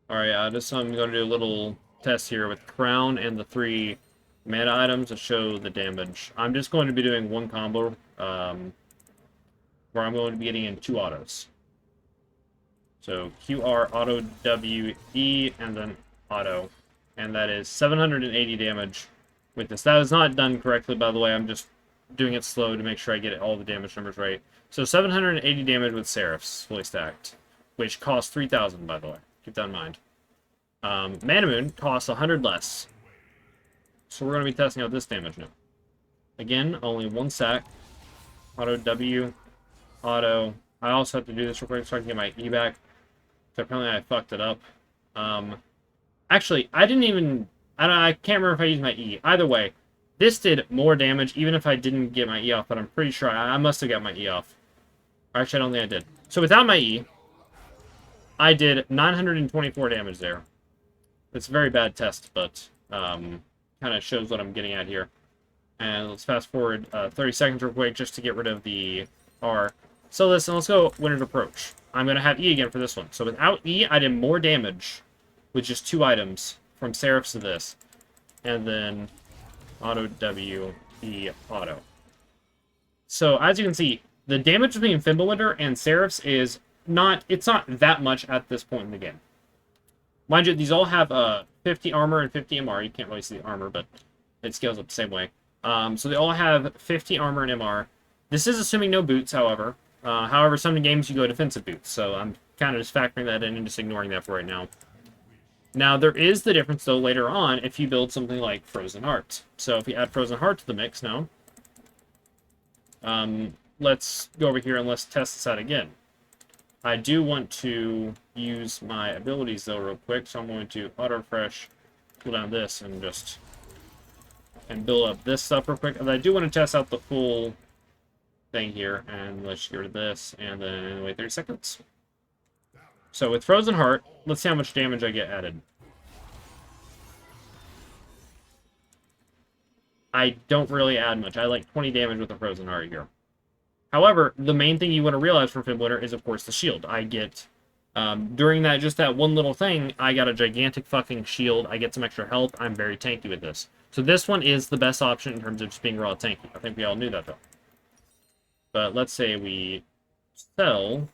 Alright, I'm going to do a little test here with Crown and the 3 mana items to show the damage. I'm just going to be doing one combo, where I'm going to be getting in 2 autos. So QR, auto, W, E, and then auto. And that is 780 damage with this. That is not done correctly, by the way. I'm just doing it slow to make sure I get all the damage numbers right. So 780 damage with Seraphs, fully stacked, which costs 3,000, by the way. Keep that in mind. Mana Moon costs 100 less. So we're going to be testing out this damage now. Again, only 1 sack. Auto W. Auto. I also have to do this real quick so I can get my E back. So apparently I fucked it up. Actually, I didn't even... I can't remember if I used my E. Either way, this did more damage even if I didn't get my E off, but I'm pretty sure I must have got my E off. Actually, I don't think I did. So without my E, I did 924 damage there. It's a very bad test, but kind of shows what I'm getting at here. And let's fast forward 30 seconds real quick just to get rid of the R. So listen, let's go Winter's Approach. I'm going to have E again for this one. So without E, I did more damage with just 2 items from Seraphs to this. And then auto W, E, auto. So as you can see, the damage between Fimbulwinter and Seraphs is not that much at this point in the game. Mind you, these all have 50 armor and 50 MR. You can't really see the armor, but it scales up the same way. So they all have 50 armor and MR. This is assuming no boots, however. However, some games you go defensive boots, so I'm kind of just factoring that in and just ignoring that for right now. Now, there is the difference, though, later on if you build something like Frozen Heart. So if we add Frozen Heart to the mix now, let's go over here and let's test this out again. I do want to use my abilities, though, real quick, so I'm going to auto-refresh, pull down this, and build up this stuff real quick. And I do want to test out the full thing here, and let's get rid of this, and then wait 30 seconds. So with Frozen Heart, let's see how much damage I get added. I don't really add much. I like 20 damage with the Frozen Heart here. However, the main thing you want to realize from Fimbulwinter is, of course, the shield. I get, during that one little thing, I got a gigantic fucking shield. I get some extra health. I'm very tanky with this. So this one is the best option in terms of just being raw tanky. I think we all knew that, though. But let's say we sell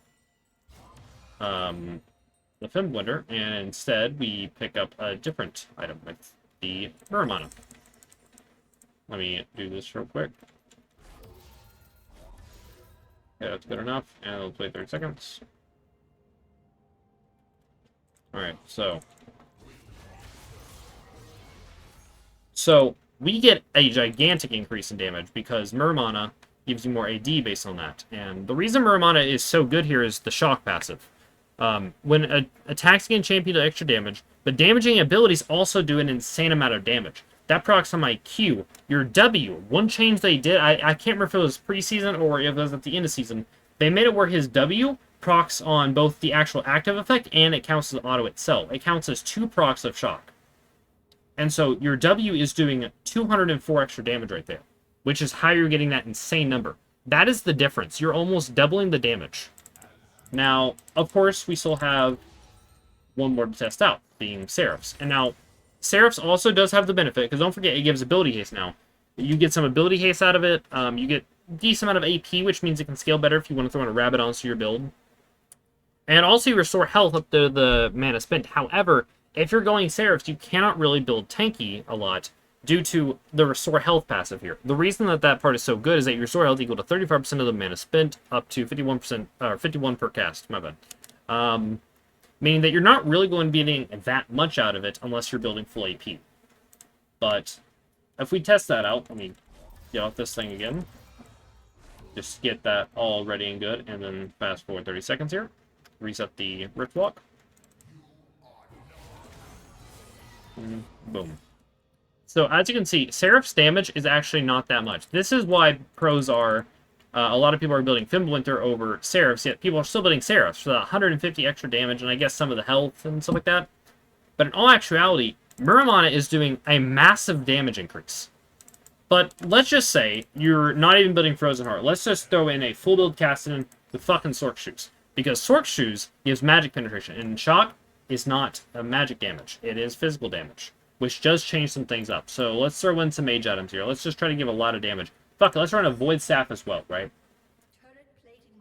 the Fimbulwinter, and instead we pick up a different item with the Muramana. Let me do this real quick. Okay, that's good enough. And let's wait 30 seconds. Alright, so we get a gigantic increase in damage because Muramana gives you more AD based on that. And the reason Muramana is so good here is the shock passive. When attacks against champion do extra damage, but damaging abilities also do an insane amount of damage. That procs on my Q. Your W, one change they did, I can't remember if it was preseason or if it was at the end of season, they made it where his W procs on both the actual active effect and it counts as auto itself. It counts as 2 procs of shock. And so your W is doing 204 extra damage right there, which is how you're getting that insane number. That is the difference. You're almost doubling the damage. Now, of course, we still have one more to test out, being Seraphs. And now, Seraphs also does have the benefit, because don't forget, it gives ability haste now. You get some ability haste out of it. You get a decent amount of AP, which means it can scale better if you want to throw in a rabbit onto your build. And also, you restore health up to the mana spent. However, if you're going Seraphs, you cannot really build tanky a lot due to the restore health passive here. The reason that part is so good is that you restore health equal to 35% of the mana spent, up to 51%, or 51 per cast, my bad. Meaning that you're not really going to be getting that much out of it unless you're building full AP. But if we test that out, let me get off this thing again. Just get that all ready and good, and then fast forward 30 seconds here. Reset the Rift Walk. And boom. So as you can see, Seraph's damage is actually not that much. This is why pros are... a lot of people are building Fimbulwinter over Seraphs, yet people are still building Seraphs for the 150 extra damage and I guess some of the health and stuff like that. But in all actuality, Muramana is doing a massive damage increase. But let's just say you're not even building Frozen Heart. Let's just throw in a full build Kassadin with fucking Sork Shoes. Because Sork Shoes gives magic penetration. And in Shock, is not magic damage. It is physical damage, which does change some things up. So let's throw in some mage items here. Let's just try to give a lot of damage. Fuck it, let's run a Void Staff as well, right?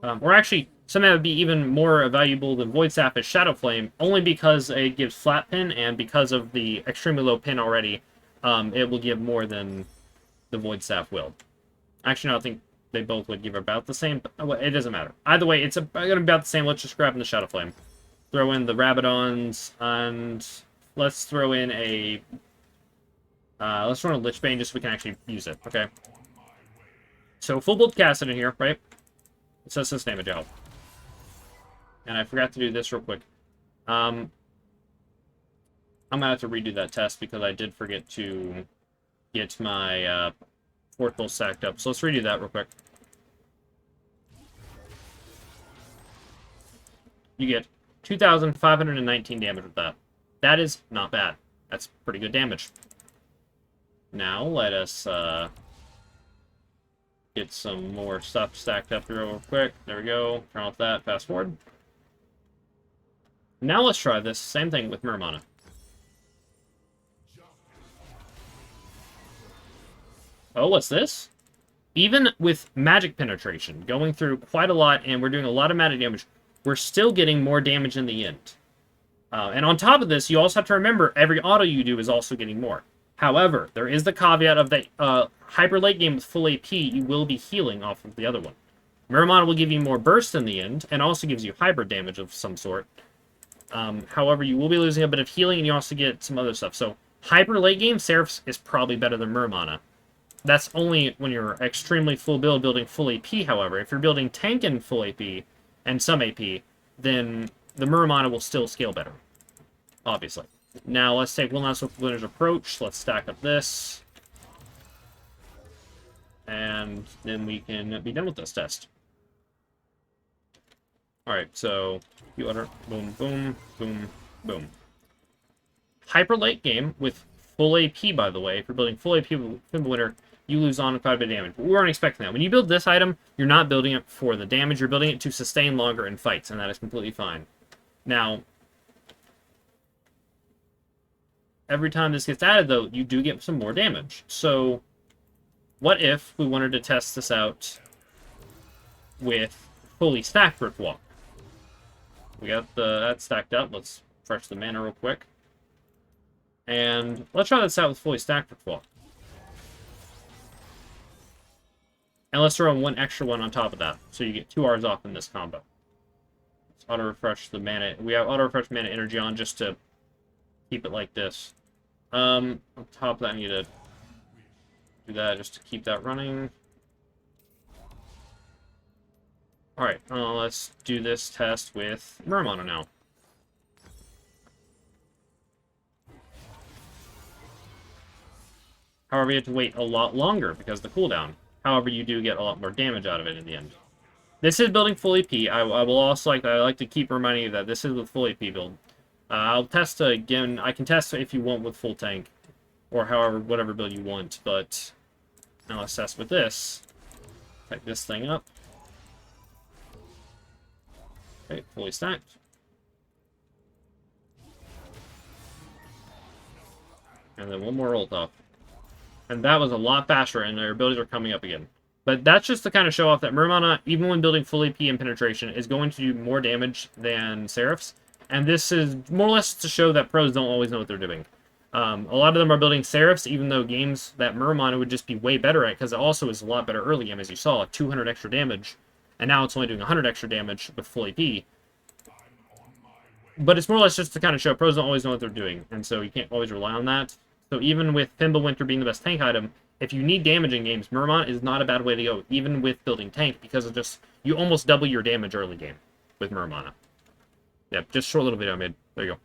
Or actually, something that would be even more valuable than Void Staff is Shadow Flame, only because it gives flat pin, and because of the extremely low pin already, it will give more than the Void Staff will. Actually, no, I think they both would give about the same, but it doesn't matter. Either way, it's going to be about the same. Let's just grab in the Shadow Flame. Throw in the Rabadons, and let's throw in a... let's run a Lich Bane just so we can actually use it, okay? So, full build Kassadin here, right? It says this damage out. And I forgot to do this real quick. I'm going to have to redo that test because I did forget to get my fourth bull stacked up. So let's redo that real quick. You get 2,519 damage with that. That is not bad. That's pretty good damage. Now let us get some more stuff stacked up here real quick. There we go. Turn off that. Fast forward. Now let's try this same thing with Muramana. Oh, what's this? Even with magic penetration, going through quite a lot, and we're doing a lot of magic damage, we're still getting more damage in the end. And on top of this, you also have to remember, every auto you do is also getting more. However, there is the caveat of the hyper late game with full AP, you will be healing off of the other one. Muramana will give you more burst in the end, and also gives you hybrid damage of some sort. However, you will be losing a bit of healing, and you also get some other stuff. So, hyper late game, Seraph's is probably better than Muramana. That's only when you're extremely full build, building full AP, however. If you're building tank and full AP, and some AP, then the Muramana will still scale better. Obviously. Now, let's take one last look at Winner's Approach. Let's stack up this. And then we can be done with this test. Alright, so you order boom, boom, boom, boom. Hyper late game with full AP, by the way. If you're building full AP with Thimble Winter, you lose on quite a bit of damage. But we weren't expecting that. When you build this item, you're not building it for the damage. You're building it to sustain longer in fights, and that is completely fine. Now, every time this gets added, though, you do get some more damage. So, what if we wanted to test this out with fully stacked Brick Walk? We got that stacked up. Let's refresh the mana real quick. And let's try this out with fully stacked Brick Walk. And let's throw in one extra one on top of that, so you get 2 Rs off in this combo. Let's auto-refresh the mana. We have auto-refresh mana energy on just to keep it like this. On top of that, I need to do that just to keep that running. Alright, let's do this test with Muramana now. However, you have to wait a lot longer because of the cooldown. However, you do get a lot more damage out of it in the end. This is building full AP. I will also I like to keep reminding you that this is with full AP build. I'll test again. I can test if you want with full tank, or however, whatever build you want. But now let's test with this. Pick this thing up. Okay, fully stacked. And then one more ult off. And that was a lot faster, and their abilities are coming up again. But that's just to kind of show off that Muramana, even when building full AP and penetration, is going to do more damage than Seraphs. And this is more or less to show that pros don't always know what they're doing. A lot of them are building Seraphs, even though games that Muramana would just be way better at, because it also is a lot better early game, as you saw, 200 extra damage. And now it's only doing 100 extra damage with full AP. But it's more or less just to kind of show pros don't always know what they're doing, and so you can't always rely on that. So even with Thimble Winter being the best tank item, if you need damage in games, Muramana is not a bad way to go, even with building tank, because of just, you almost double your damage early game with Muramana. Yep, just short little video I made. There you go.